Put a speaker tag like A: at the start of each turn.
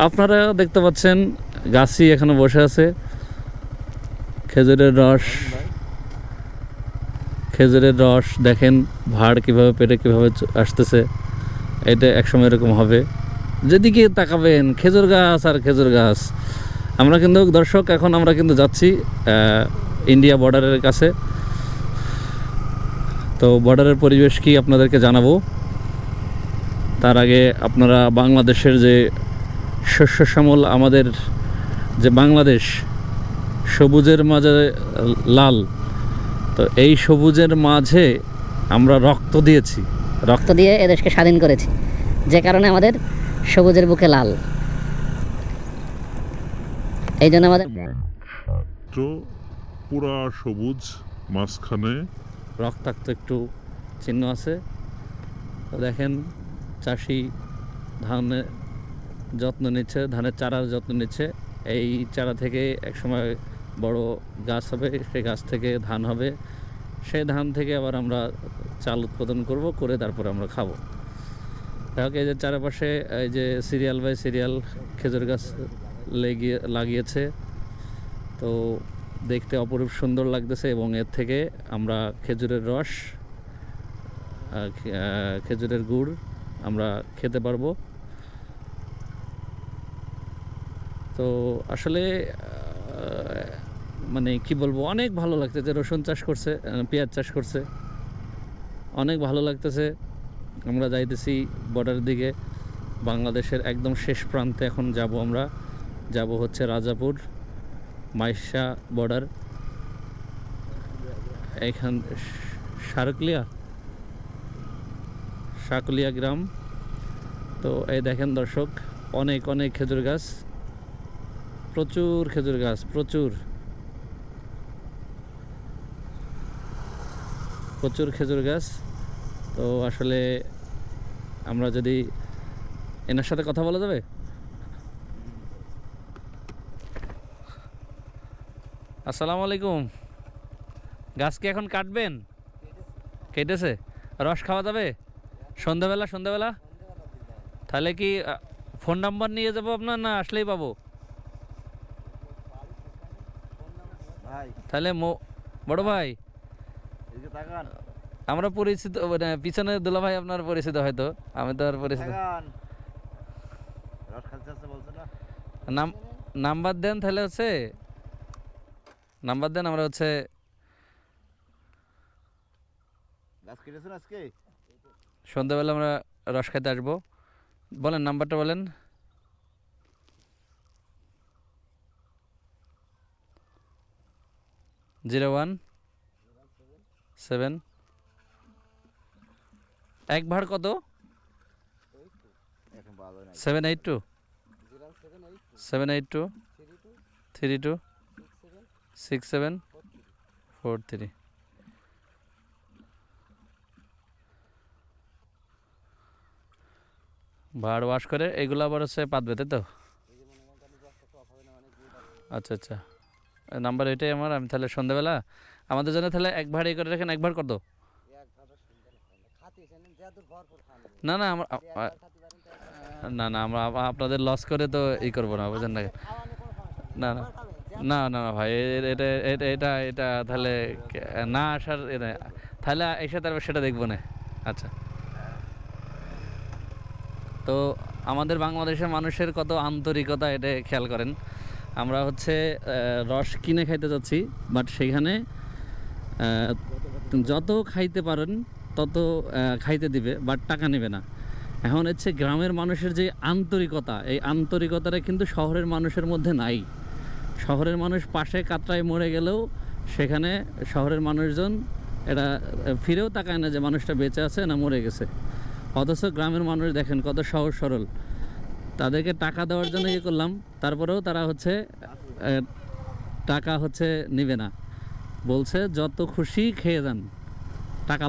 A: আপনারা দেখতে পাচ্ছেন গাছি এখানে বসে আছে, খেজুরের রস দেখেন ভাড় কিভাবে পেটে কিভাবে আসতেছে। এটা একসময় এরকম হবে, যেদিকে তাকাবেন খেজুর গাছ আর খেজুর গাছ। আমরা কিন্তু দর্শক এখন আমরা কিন্তু যাচ্ছি ইন্ডিয়া বর্ডারের কাছে। তো বর্ডারের পরিবেশ কি আপনাদেরকে জানাবো। তার আগে আপনারা বাংলাদেশের যে শস্য শ্যামল আমাদের যে বাংলাদেশ, সবুজের মাঝে লাল, তো এই সবুজের মাঝে আমরা রক্ত দিয়েছি,
B: রক্ত দিয়ে এদেশকে স্বাধীন করেছি, যে কারণে আমাদের সবুজের বুকে লাল। এই জন্য আমাদের
C: পুরা সবুজ, মাঝখানে
A: রক্তাক্ত একটু চিহ্ন আছে। তো দেখেন চাষি ধানের যত্ন নিচ্ছে, ধানের চারার যত্ন নিচ্ছে। এই চারা থেকে একসময় বড় গাছ হবে, সেই গাছ থেকে ধান হবে, সেই ধান থেকে আবার আমরা চাল উৎপাদন করব, করে তারপরে আমরা খাবো। দেখো এই যে চারপাশে এই যে সিরিয়াল বাই সিরিয়াল খেজুর গাছ লাগিয়েছে। তো দেখতে অপরূপ সুন্দর লাগতেছে এবং এর থেকে আমরা খেজুরের রস, খেজুরের গুড় আমরা খেতে পারবো। তো আসলে মানে কি বলবো, অনেক ভালো লাগতেছে। রসুন চাষ করছে, পেঁয়াজ চাষ করছে, অনেক ভালো লাগতেছে। আমরা যাইতেছি বর্ডারের দিকে, বাংলাদেশের একদম শেষ প্রান্তে এখন আমরা যাব হচ্ছে রাজাপুর মাইশা বর্ডার, এখান শাকলিয়া গ্রাম। তো এই দেখেন দর্শক, অনেক অনেক খেজুর গাছ, প্রচুর খেজুর গাছ, প্রচুর খেজুর গাছ। তো আসলে আমরা যদি এনার সাথে কথা বলা যাবে। আসসালামু আলাইকুম। গাছ কি এখন কাটবেন? কেটেছে, রস খাওয়া যাবে সন্ধ্যাবেলা? তাহলে কি ফোন নাম্বার নিয়ে যাবো আপনার, না আসলেই পাবো? তাহলে বড় ভাই, আমরা পরিচিত, মানে পিছনে দুলা ভাই আপনার পরিচিত, হয়তো আমি তো আর পরিচিত। নাম্বার দেন, তাহলে হচ্ছে নাম্বার দেন, আমরা হচ্ছে সন্ধ্যাবেলা আমরা রস খাইতে আসবো। বলেন নাম্বারটা বলেন। 017 এক ভাড় কত? 782 32 6743। ভাড় ওয়াশ করে এগুলো আবার হচ্ছে পাতবে, তাই তো? আচ্ছা, নাম্বার এটাই আমার। আমি তাহলে সন্ধ্যাবেলা আমাদের জন্য তাহলে এক ভাড় করে রাখেন। এক ভাড় কত? না আমরা আপনাদের লস করে তো করবো না, বুঝেন না। না ভাই, এটা তাহলে না আসার তাহলে এসে তারপর সেটা দেখবো না। আচ্ছা, তো আমাদের বাংলাদেশের মানুষের কত আন্তরিকতা, এটা খেয়াল করেন। আমরা হচ্ছে রস কিনে খাইতে যাচ্ছি, বাট সেখানে যত খাইতে পারেন তত খাইতে দিবে, বাট টাকা নেবে না। এখন হচ্ছে গ্রামের মানুষের যে আন্তরিকতা, এই আন্তরিকতাটা কিন্তু শহরের মানুষের মধ্যে নাই। শহরের মানুষ পাশে কাতরায় মরে গেলেও সেখানে শহরের মানুষজন এটা ফিরেও তাকায় না যে মানুষটা বেঁচে আছে না মরে গেছে। অথচ গ্রামের মানুষ দেখেন কত সহজ সরল। তাদেরকে টাকা দেওয়ার জন্য করলাম, তারপরেও তারা হচ্ছে টাকা হচ্ছে নেবে না, বলছে যত খুশি খেয়ে যান, টাকা